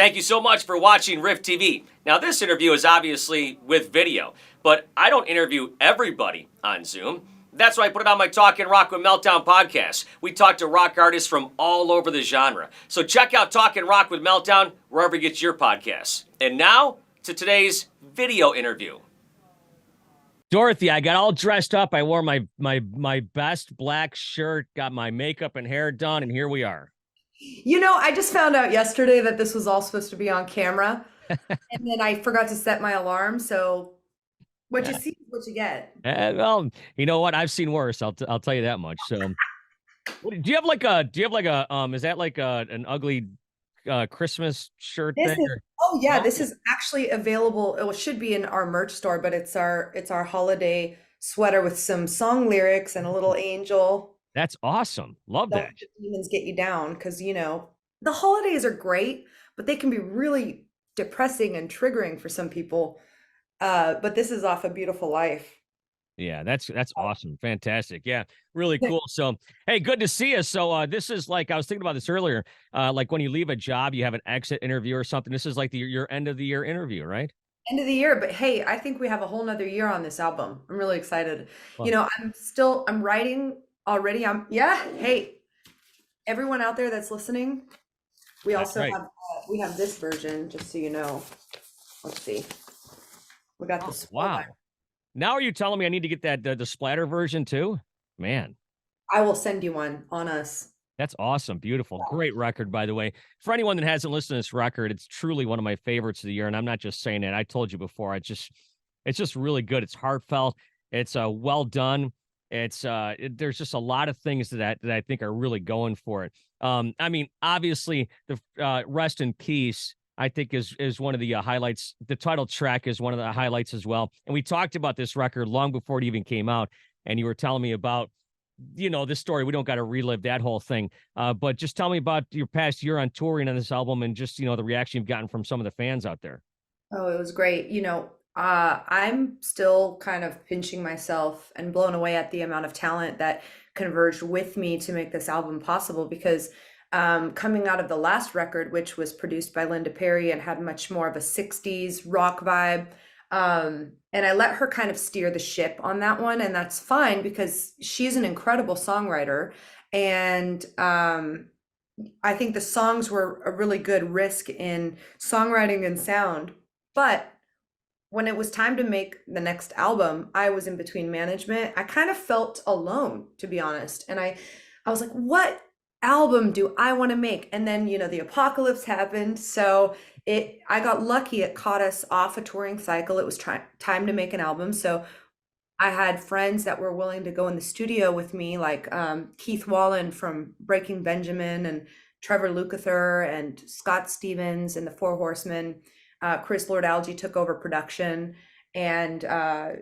Thank you so much for watching Riff TV. Now, this interview is obviously with video, but I don't interview everybody on Zoom. That's why I put it on my Talkin' Rock with Meltdown podcast. We talk to rock artists from all over the genre. So check out Talkin' Rock with Meltdown wherever you get your podcasts. And now to today's video interview. Dorothy, I got all dressed up. I wore my best black shirt, got my makeup and hair done, and here we are. I just found out yesterday that this was all supposed to be on camera, and then I forgot to set my alarm. So what you see is what you get. Well, you know what? I've seen worse. I'll tell you that much. So, do you have like a is that like an ugly Christmas shirt This thing? is oh yeah, No? this is actually available. It should be in our merch store, but it's our holiday sweater with some song lyrics and a little angel. That's awesome. Love Don't that. let the demons get you down, because the holidays are great, but they can be really depressing and triggering for some people. But this is off A Beautiful Life. Yeah, that's awesome. Fantastic. Yeah, really cool. So, hey, good to see you. So, this is like I was thinking about this earlier. Like when you leave a job, you have an exit interview or something. This is like your end of the year interview, right? End of the year, but hey, I think we have a whole nother year on this album. I'm really excited. Well, I'm writing already. Yeah, hey, everyone out there that's listening, we that's also right. have this version, just so you know. Let's see. We got Oh, this. wow. Now are you telling me I need to get that the splatter version too? Man, I will send you one on us. that's awesome. Beautiful. Great record, by the way. For anyone that hasn't listened to this record, it's truly one of my favorites of the year. And I'm not just saying it. I told you before. It's just really good. It's heartfelt. It's well done. There's just a lot of things that I think are really going for it. I mean, obviously the Rest in Peace, I think is one of the highlights. The title track is one of the highlights as well. And we talked about this record long before it even came out. And you were telling me about this story. We don't got to relive that whole thing. But just tell me about your past year on touring on this album and just, the reaction you've gotten from some of the fans out there. Oh, it was great. I'm still kind of pinching myself and blown away at the amount of talent that converged with me to make this album possible, because coming out of the last record, which was produced by Linda Perry and had much more of a 60s rock vibe, and I let her kind of steer the ship on that one, and that's fine because she's an incredible songwriter. And I think the songs were a really good risk in songwriting and sound. But when it was time to make the next album, I was in between management. I kind of felt alone, to be honest. And I was like, what album do I want to make? And then, the apocalypse happened. So I got lucky. It caught us off a touring cycle. It was time to make an album. So I had friends that were willing to go in the studio with me, like Keith Wallen from Breaking Benjamin, and Trevor Lukather and Scott Stevens and the Four Horsemen. Chris Lord Alge took over production, and I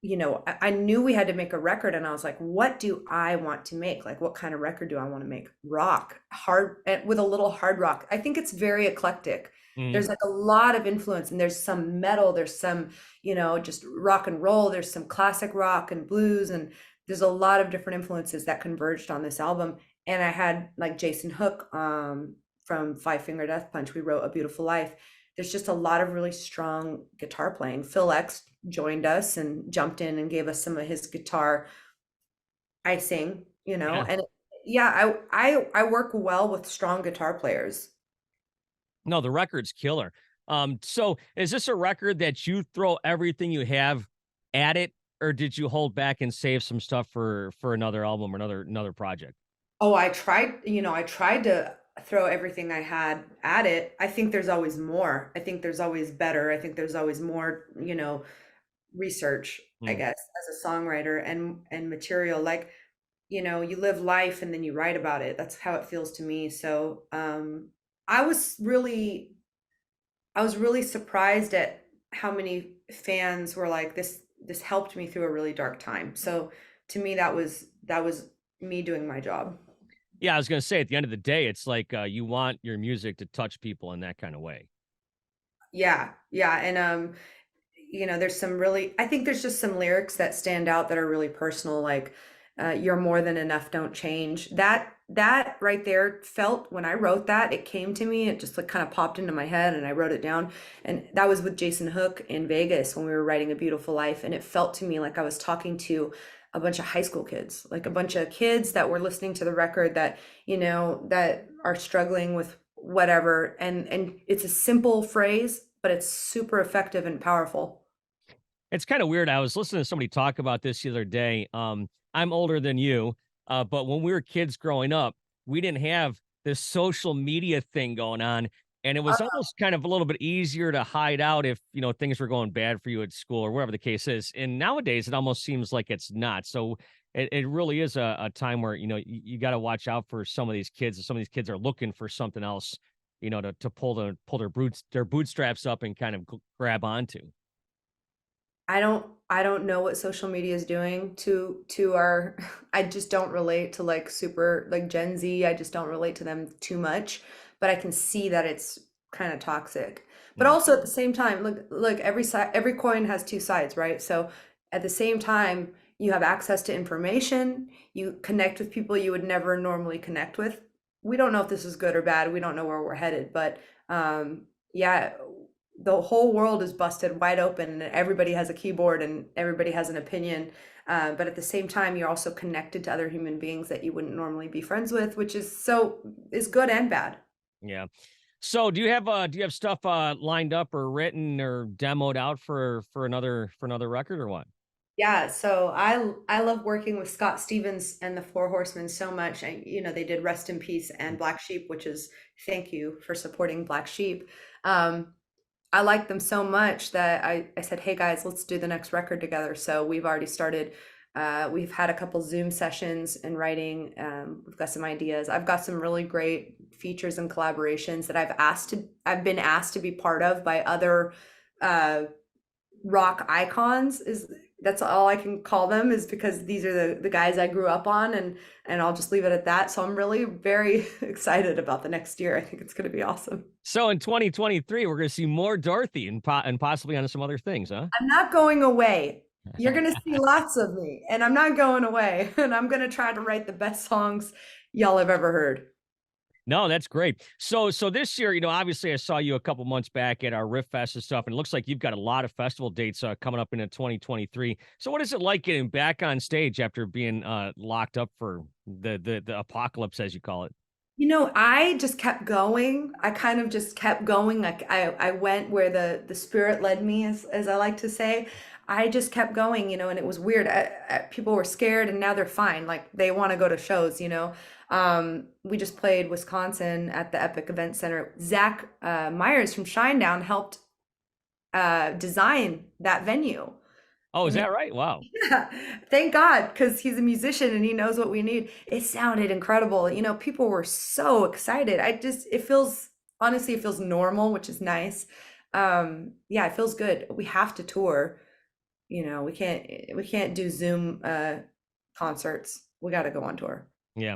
knew we had to make a record, and I was like, what do I want to make? Like, what kind of record do I want to make? Rock, hard, with a little hard rock. I think it's very eclectic. Mm. There's like a lot of influence, and there's some metal, there's some, just rock and roll, there's some classic rock and blues, and there's a lot of different influences that converged on this album. And I had like Jason Hook from Five Finger Death Punch. We wrote A Beautiful Life. There's just a lot of really strong guitar playing. Phil X joined us and jumped in and gave us some of his guitar icing, Yeah. and yeah, I work well with strong guitar players. No, the record's killer. So is this a record that you throw everything you have at it, or did you hold back and save some stuff for another album or another project? Oh, I tried to throw everything I had at it. I think there's always more. I think there's always better. I think there's always more, research, I Mm. guess, as a songwriter and material. Like, you live life and then you write about it. That's how it feels to me. So, I was really I was really surprised at how many fans were like, this helped me through a really dark time. So to me, that was me doing my job. Yeah, I was gonna say at the end of the day, it's like you want your music to touch people in that kind of way. Yeah, yeah. And there's some really, I think there's just some lyrics that stand out that are really personal, like you're more than enough, don't change. That that right there felt when I wrote that, it came to me, it just like kind of popped into my head and I wrote it down. And that was with Jason Hook in Vegas when we were writing A Beautiful Life. And it felt to me like I was talking to a bunch of high school kids, like a bunch of kids that were listening to the record that, that are struggling with whatever. And it's a simple phrase, but it's super effective and powerful. It's kind of weird. I was listening to somebody talk about this the other day. I'm older than you, but when we were kids growing up, we didn't have this social media thing going on. And it was almost kind of a little bit easier to hide out if, things were going bad for you at school or whatever the case is. And nowadays, it almost seems like it's not. So it really is a time where, you got to watch out for some of these kids. And some of these kids are looking for something else, to pull their bootstraps up and kind of grab onto. I don't know what social media is doing to our I just don't relate to like super like Gen Z. I just don't relate to them too much, but I can see that it's kind of toxic. But Yeah. also at the same time, look, every side, every coin has two sides, right? So at the same time, you have access to information, you connect with people you would never normally connect with. We don't know if this is good or bad. We don't know where we're headed, but yeah, the whole world is busted wide open and everybody has a keyboard and everybody has an opinion. But at the same time, you're also connected to other human beings that you wouldn't normally be friends with, which is good and bad. Yeah. So do you have stuff lined up or written or demoed out for another record or what? Yeah, so I love working with Scott Stevens and the Four Horsemen so much. And they did Rest in Peace and Black Sheep, which is thank you for supporting Black Sheep. Um, I like them so much that I said, hey guys, let's do the next record together. So we've already started. We've had a couple Zoom sessions and writing. We've got some ideas. I've got some really great features and collaborations that I've been asked to be part of by other uh, rock icons. Is That's all I can call them, is because these are the guys I grew up on, and I'll just leave it at that. So I'm really very excited about the next year. I think it's going to be awesome. So in 2023, we're going to see more Dorothy and possibly on some other things, huh? I'm not going away. You're going to see lots of me, and I'm not going away. And I'm going to try to write the best songs y'all have ever heard. No, that's great. So this year, obviously I saw you a couple months back at our Riff Fest and stuff, and it looks like you've got a lot of festival dates coming up into 2023. So what is it like getting back on stage after being locked up for the apocalypse, as you call it? I just kept going. I kind of just kept going. Like I went where the spirit led me, as I like to say. I just kept going, and it was weird. People were scared, and now they're fine. Like they want to go to shows. We just played Wisconsin at the Epic Event Center. Zach Myers from Shinedown helped design that venue. Oh, is that right? Wow. Yeah, thank God, because he's a musician and he knows what we need. It sounded incredible. People were so excited. Honestly, it feels normal, which is nice. Yeah, it feels good. We have to tour. We can't do Zoom concerts. We got to go on tour. Yeah.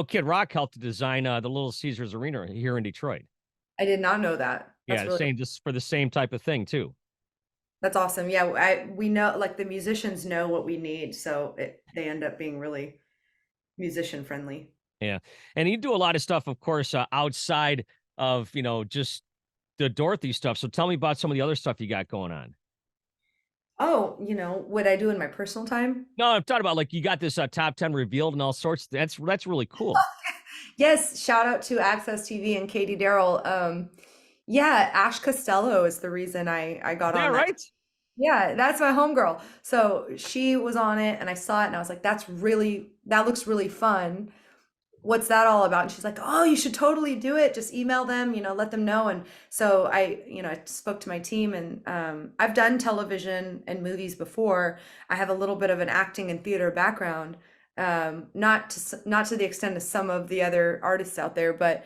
Kid Rock helped to design the Little Caesars Arena here in Detroit. I did not know that. Yeah, same just for the same type of thing too. That's awesome. Yeah, we know, like, the musicians know what we need, so they end up being really musician friendly. Yeah. And you do a lot of stuff, of course, outside of, just the Dorothy stuff. So tell me about some of the other stuff you got going on. Oh, what I do in my personal time? No, I'm talking about like you got this top 10 revealed and all sorts. That's really cool. Yes, shout out to Access TV and Katie Darrell. Yeah, Ash Costello is the reason I got Yeah, on that. right? Yeah, that's my homegirl. So she was on it and I saw it and I was like, that looks really fun. What's that all about? And she's like, oh, you should totally do it. Just email them, let them know. And so I spoke to my team, and I've done television and movies before. I have a little bit of an acting and theater background, not to the extent of some of the other artists out there, but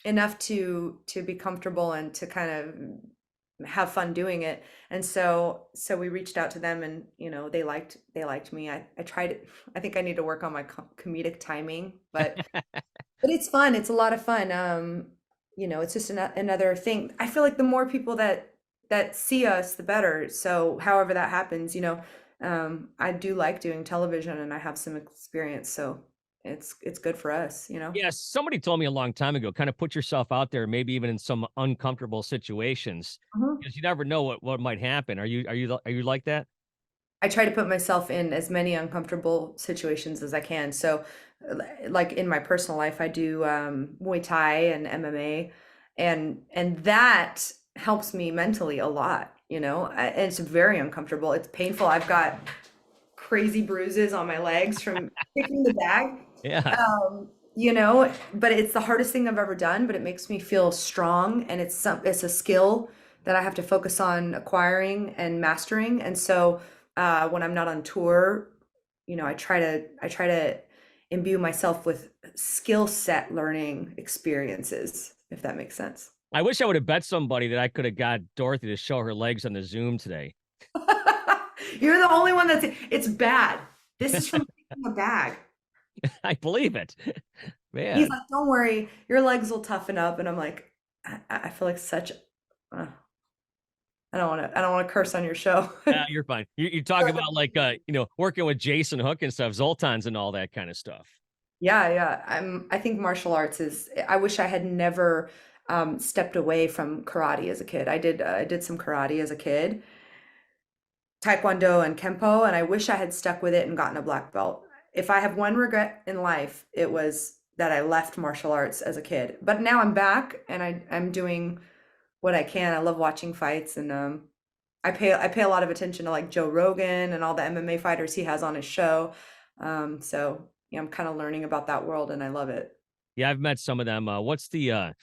enough to be comfortable and to kind of have fun doing it. And so we reached out to them, and they liked me. I tried it. I think I need to work on my comedic timing, but it's fun. It's a lot of fun. It's just another thing. I feel like the more people that see us, the better. So however that happens, I do like doing television and I have some experience. So it's good for us, you know? Yes, somebody told me a long time ago, kind of put yourself out there, maybe even in some uncomfortable situations, Mhm. because you never know what might happen. Are you like that? I try to put myself in as many uncomfortable situations as I can. So, like in my personal life, I do Muay Thai and MMA, and that helps me mentally a lot. You know, and it's very uncomfortable. It's painful. I've got crazy bruises on my legs from kicking the bag. Yeah. You know, but it's the hardest thing I've ever done, but it makes me feel strong, and it's a skill that I have to focus on acquiring and mastering. And so when I'm not on tour, you know, I try to imbue myself with skill set learning experiences, if that makes sense. I wish I would have bet somebody that I could have got Dorothy to show her legs on the Zoom today. You're the only one it's bad. This is from kicking a bag. I believe it. He's Man. like, "Don't worry, your legs will toughen up." And I'm like, I feel like such uh, I don't want to curse on your show. You're fine. You talk about like working with Jason Hook and stuff, Zoltans and all that kind of stuff. Yeah, yeah. I think martial arts is I wish I had never stepped away from karate as a kid. I did some karate as a kid, taekwondo and kempo, and I wish I had stuck with it and gotten a black belt. If I have one regret in life, it was that I left martial arts as a kid. But now I'm back and I'm doing what I can. I love watching fights, and I pay a lot of attention to like Joe Rogan and all the MMA fighters he has on his show. So yeah, I'm kind of learning about that world, and I love it. Yeah, I've met some of them. What's the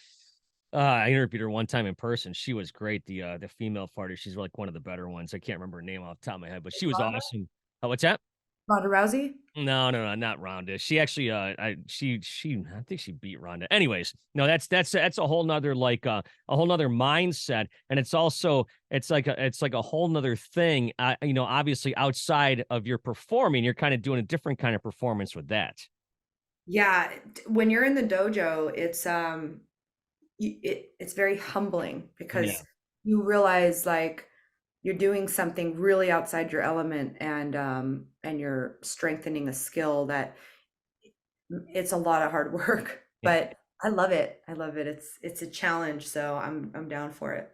I interviewed her one time in person. She was great. The female fighter. She's like one of the better ones. I can't remember her name off the top of my head, but she was Ronda, awesome. Oh, what's that? Ronda Rousey? No, no, no, not Ronda. She actually, I think she beat Ronda. Anyways, no, that's a whole nother like a whole nother mindset, and it's also it's like a whole nother thing. Obviously outside of your performing, you're kind of doing a different kind of performance with that. Yeah, when you're in the dojo, it's very humbling Yeah, because you realize like you're doing something really outside your element, and you're strengthening a skill that it's a lot of hard work, yeah. but I love it. I love it. It's a challenge, so I'm down for it.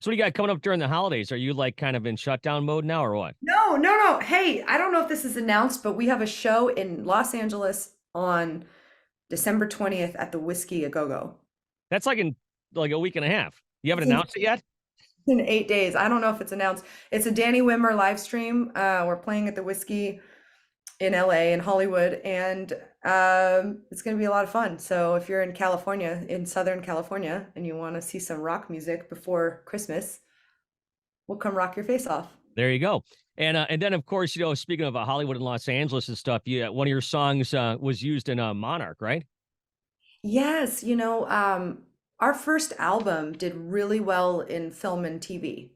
So what do you got coming up during the holidays? Are you like kind of in shutdown mode now, or what? No, no, no. Hey, I don't know if this is announced, but we have a show in Los Angeles on December 20th at the Whiskey A Go Go. That's like in like a week and a half. You haven't It's in, announced it yet? in 8 days. I don't know if it's announced. It's a Danny Wimmer live stream. We're playing at the Whiskey in LA and Hollywood, and it's going to be a lot of fun. So if you're in California, in Southern California, and you want to see some rock music before Christmas, we'll come rock your face off. There you go. And then of course, speaking of Hollywood and Los Angeles and stuff, one of your songs was used in Monarch, right? Yes, our first album did really well in film and TV.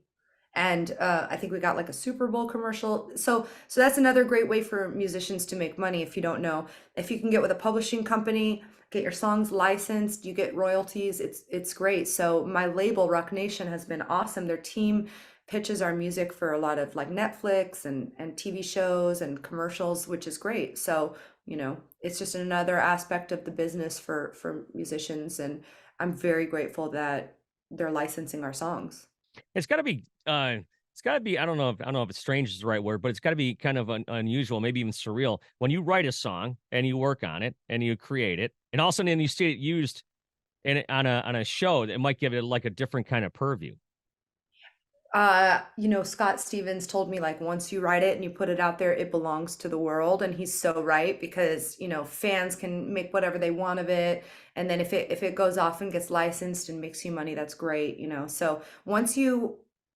And I think we got like a Super Bowl commercial. So that's another great way for musicians to make money if you don't know. If you can get with a publishing company, get your songs licensed, you get royalties. It's great. So my label, Rock Nation, has been awesome. Their team pitches our music for a lot of like Netflix and TV shows and commercials, which is great. So, it's just another aspect of the business for musicians, and I'm very grateful that they're licensing our songs. It's got to be it's got to be I don't know if it's strange is the right word, but it's got to be kind of unusual, maybe even surreal when you write a song and you work on it and you create it, and all of a sudden you see it used on a show that might give it like a different kind of purview. Scott Stevens told me like once you write it and you put it out there, it belongs to the world. And he's so right because, fans can make whatever they want of it. And then if it goes off and gets licensed and makes you money, that's great. So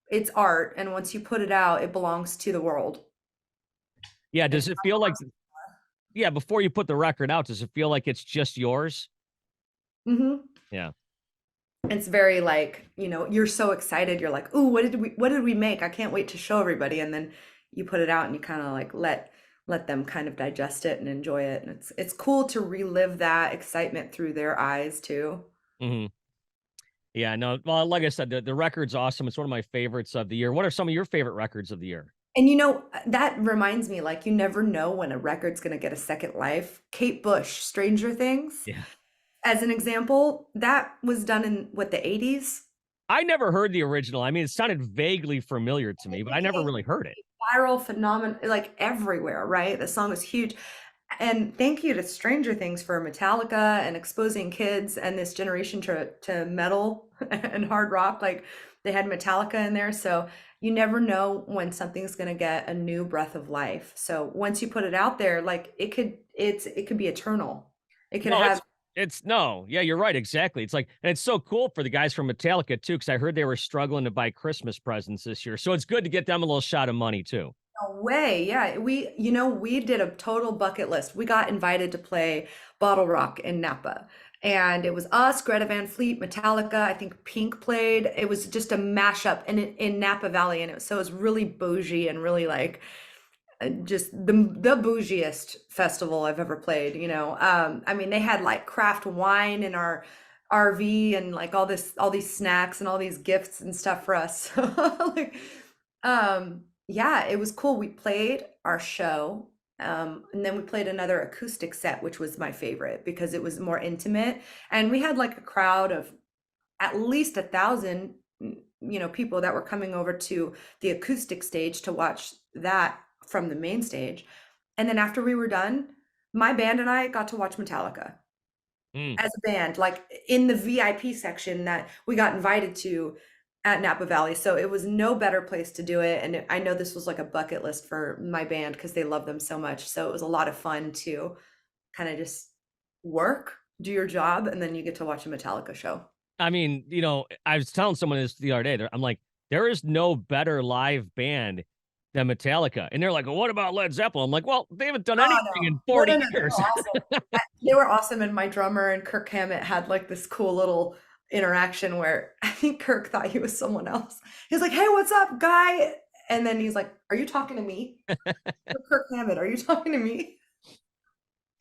it's art, and once you put it out, it belongs to the world. Yeah, It's does it feel like yeah, before you put the record out, does it feel like it's just yours? hmm Yeah. It's very like, you're so excited. You're like, "Ooh, what did we make? I can't wait to show everybody." And then you put it out and you kind of like let them kind of digest it and enjoy it. And it's cool to relive that excitement through their eyes too. Hmm. Yeah, no, well, like I said, the record's awesome. It's one of my favorites of the year. What are some of your favorite records of the year? And that reminds me, like, you never know when a record's gonna get a second life. Kate Bush, Stranger Things, Yeah. as an example, that was done in what, the 80s? I never heard the original. I mean, it sounded vaguely familiar to me, It but I never became really heard it. a viral phenomenon, like, everywhere, right? The song was huge. And thank you to Stranger Things for Metallica and exposing kids and this generation to metal and hard rock. Like, they had Metallica in there, so you never know when something's gonna get a new breath of life. So once you put it out there, like, it could be eternal. It could No, have it's no. Yeah, you're right, exactly. It's like and it's so cool for the guys from Metallica too, because I heard they were struggling to buy Christmas presents this year. So it's good to get them a little shot of money too. no way. Yeah, we did a total bucket list. We got invited to play Bottle Rock in Napa. And it was us, Greta Van Fleet, Metallica, I think Pink played. It was just a mashup in Napa Valley. And so it was really bougie and really like just the bougiest festival I've ever played, I mean, they had like craft wine in our RV and like all these snacks and all these gifts and stuff for us. Like, yeah, it was cool. We played our show, and then we played another acoustic set, which was my favorite because it was more intimate. And we had like a crowd of at least 1,000, people that were coming over to the acoustic stage to watch that from the main stage. And then after we were done, my band and I got to watch Metallica Mm. as a band, like in the VIP section that we got invited to at Napa Valley. So it was no better place to do it. And I know this was like a bucket list for my band because they love them so much. So it was a lot of fun to kind of just work, do your job, and then you get to watch a Metallica show. I mean, I was telling someone this the other day. I'm like, there is no better live band than Metallica. And they're like, well, what about Led Zeppelin? I'm like, well, they haven't done Oh, anything no. in No, 40 no, no, they were years. awesome. They were awesome, and my drummer and Kirk Hammett had, like, this cool little interaction where I think Kirk thought he was someone else. He was like, "Hey, what's up, guy?" And then he's like, "Are you talking to me?" "Kirk Hammett, are you talking to me?"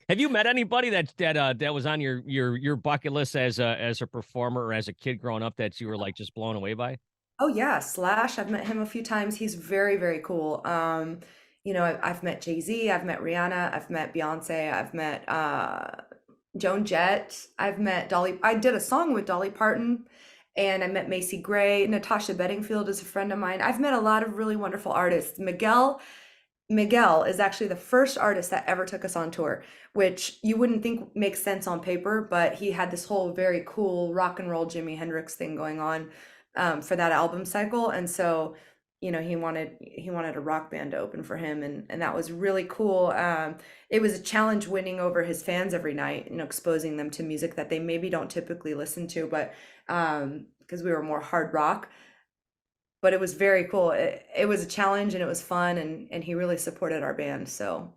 Have you met anybody that was on your bucket list as a performer or as a kid growing up that you were like just blown away by? Oh yeah, Slash. I've met him a few times. He's very, very cool. I've met Jay-Z, I've met Rihanna, I've met Beyonce, I've met Joan Jett, I've met Dolly. I did a song with Dolly Parton, and I met Macy Gray. Natasha Bedingfield is a friend of mine. I've met a lot of really wonderful artists. Miguel is actually the first artist that ever took us on tour, which you wouldn't think makes sense on paper, but he had this whole very cool rock and roll Jimi Hendrix thing going on for that album cycle. And so, he wanted a rock band to open for him, and that was really cool. It was a challenge winning over his fans every night, exposing them to music that they maybe don't typically listen to, but because we were more hard rock, but it was very cool. It was a challenge and it was fun, and he really supported our band. So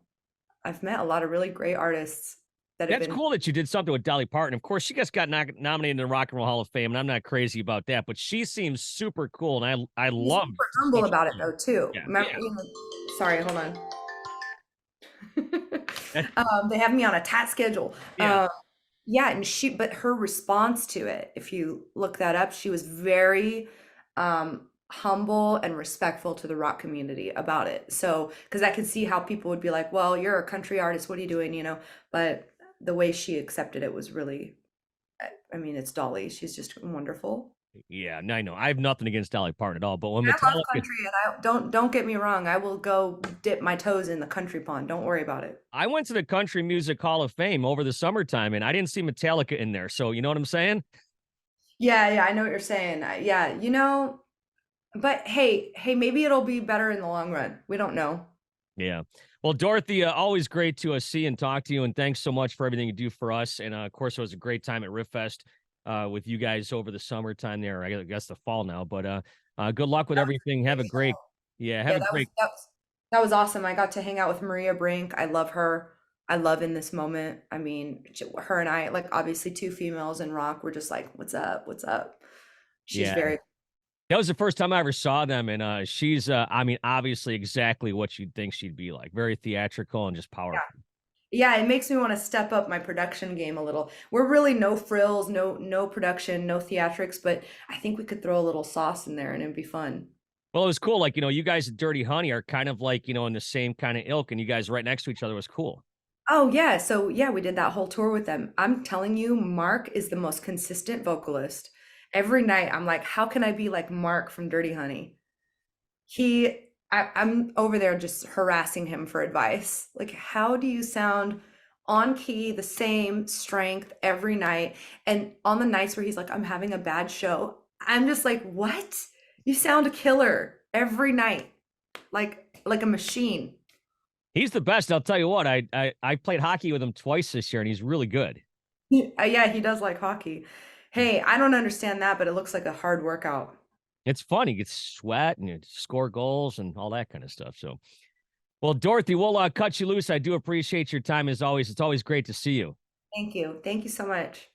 I've met a lot of really great artists that have That's been cool that you did something with Dolly Parton. Of course, she just got nominated in the Rock and Roll Hall of Fame, and I'm not crazy about that, but she seems super cool, and I he's love super humble stuff about it she does. though too. Yeah, Remember, yeah. sorry, hold on. That They have me on a tight schedule. yeah. Yeah, and but her response to it, if you look that up, she was very humble and respectful to the rock community about it. So, because I could see how people would be like, well, you're a country artist, what are you doing, But the way she accepted it was really, I mean, it's Dolly. She's just wonderful. Yeah, I know. I have nothing against Dolly Parton at all, but when I love Metallica country, and I don't get me wrong, I will go dip my toes in the country pond. Don't worry about it. I went to the Country Music Hall of Fame over the summertime, and I didn't see Metallica in there, so you know what I'm saying? Yeah, yeah, I know what you're saying. Yeah, but hey, maybe it'll be better in the long run. We don't know. Yeah. Well, Dorothy, always great to see and talk to you, and thanks so much for everything you do for us. And of course, it was a great time at Riff Fest with you guys over the summertime there. I guess the fall now, but good luck with That was everything. a Have great a great, show. yeah, have Yeah, a great, that was awesome. I got to hang out with Maria Brink. I love her. I love In This Moment. I mean, her and I, like, obviously two females in rock, we're just like, what's up? What's up? She's yeah. very That was the first time I ever saw them, and she's, I mean, obviously exactly what you'd think she'd be like, very theatrical and just yeah. powerful. Yeah, it makes me want to step up my production game a little. We're really no frills, no production, no theatrics, but I think we could throw a little sauce in there and it'd be fun. Well, it was cool. Like, you guys at Dirty Honey are kind of like, in the same kind of ilk, and you guys right next to each other was cool. Oh yeah, so yeah, we did that whole tour with them. I'm telling you, Mark is the most consistent vocalist. Every night I'm like, how can I be like Mark from Dirty Honey? I'm over there just harassing him for advice. Like, how do you sound on key, the same strength every night? And on the nights where he's like, I'm having a bad show, I'm just like, what? You sound a killer every night, like a machine. He's the best. I'll tell you what. I played hockey with him twice this year, and he's really good. Yeah, he does like hockey. Hey, I don't understand that, but it looks like a hard workout. It's fun. He gets sweat and you score goals and all that kind of stuff. So, well, Dorothy, we'll cut you loose. I do appreciate your time as always. It's always great to see you. Thank you. Thank you so much.